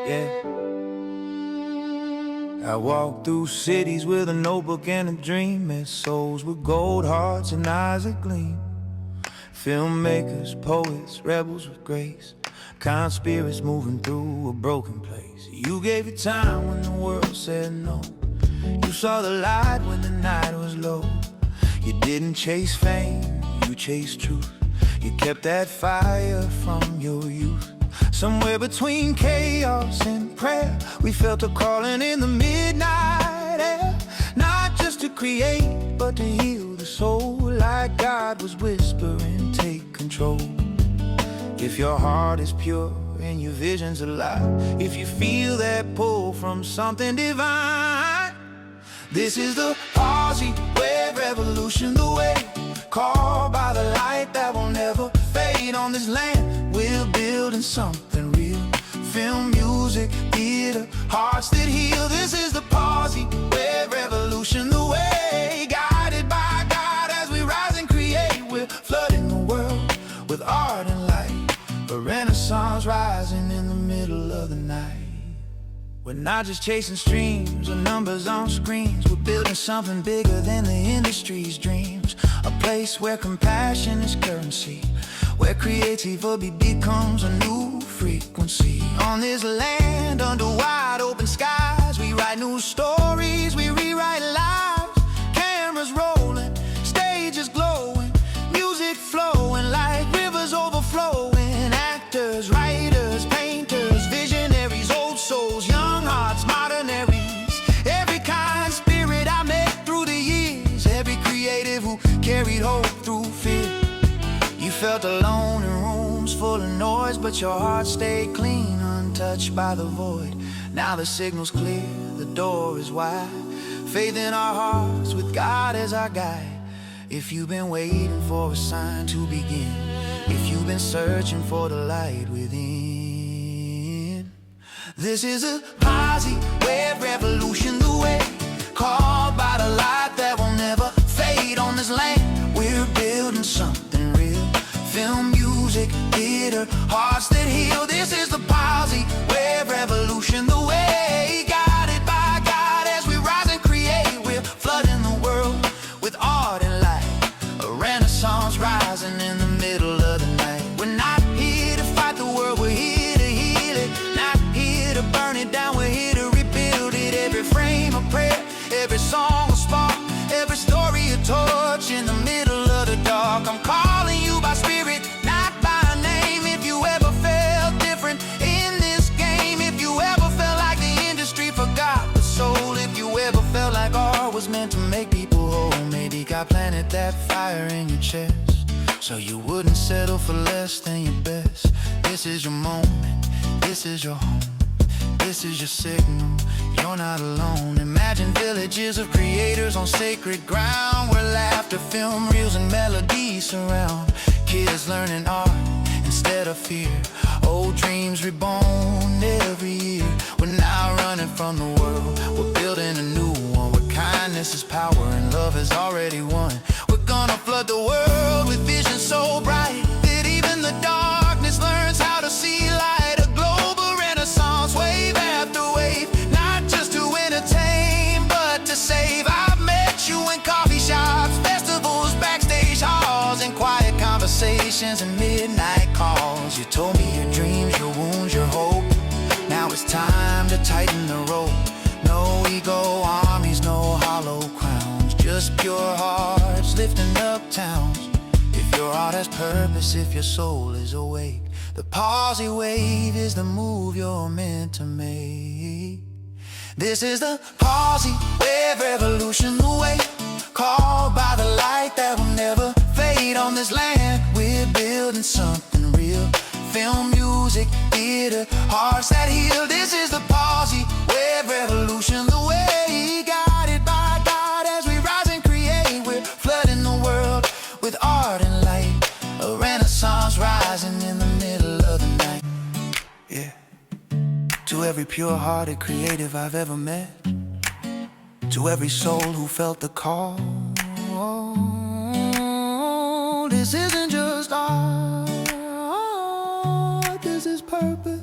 yeah. I walk through cities with a notebook and a dream. Met souls with gold hearts and eyes that gleam. Filmmakers, poets, rebels with grace, kind spirits moving through a broken place. You gave your time when the world said no. You saw the light when the night was low. You didn't chase fame, you chased truth. You kept that fire from your youth. Somewhere between chaos and prayer, we felt a calling in the midnight air. Not just to create, but to heal the soul. Like God was whispering, take control. If your heart is pure and your vision's alive, if you feel that pull from something divine, this is the PosiWave revolution, the way called by the light that will never fade. On this land, we're building something real. Film, music, theater, hearts that heal. This is the PosiWave revolution, the way guided by God as we rise and create. We're flooding the world with art and light, a renaissance rising in the middle of the night. We're not just chasing streams or numbers on screens. We're building something bigger than the industry's dreams. A place where compassion is currency, where creativity becomes a new frequency. On this land under wide open skies, we write new stories, we rewrite lives. Cameras rolling, stages glowing, music flowing like rivers overflowing. Actors, writers, painters, visionaries, old souls, young hearts, modernaries. Every kind spirit I met through the years, every creative who carried hope through fear. You felt alone in rooms full of noise, but your heart stayed clean, untouched by the void. Now the signal's clear, the door is wide. Faith in our hearts with God as our guide. If you've been waiting for a sign to begin, if you've been searching for the light within, this is a PosiWave revolution, the way called by the light that will never fade. On this land, we're building something real. Film, music, theater, hearts that heal. This is the PosiWave revolution, the way guided by God as we rise and create. We're flooding the world with art and light, a renaissance rising in the middle of the night. We're not here to fight the world, we're here to heal it. Not here to burn it down, we're here to rebuild it. Every frame a prayer, every song a spark, every story a torch in the middle of the dark. I'm calling you by spirit, not by name. If you ever felt different in this game, if you ever felt like the industry forgot the soul, if you ever felt like art was meant to make people whole, maybe God planted that fire in your chest so you wouldn't settle for less than your best. This is your moment, this is your home, this is your signal, you're not alone. Imagine villages of creators on sacred ground, where laughter, film, reels, and melodies surround. Kids learning art instead of fear, old dreams reborn every year. We're now running from the world, we're building a new one, where kindness is power and love has already won. We're gonna flood the world with vision so bright that even the darkness learns how to see light. A global renaissance, wave after wave, not just to entertain, but to save. I've met you in coffee shops, festivals, backstage halls, and quiet conversations and midnight calls. You told me your dreams, your wounds, your hope. Now it's time to tighten the rope. No ego armies, no hollow crowns, just pure hearts lifting up towns. If your heart has purpose, if your soul is awake, the PosiWave is the move you're meant to make. This is the PosiWave revolution, the way called by the light that will never fade. On this land, we're building something real. Film, music, theater, hearts that heal. This is the PosiWave revolution, the way guided by God as we rise and create. We're flooding the world with art and light, a renaissance rising in the middle of the night. Yeah. To every pure-hearted creative I've ever met, to every soul who felt the call, this isn't just art, this is purpose.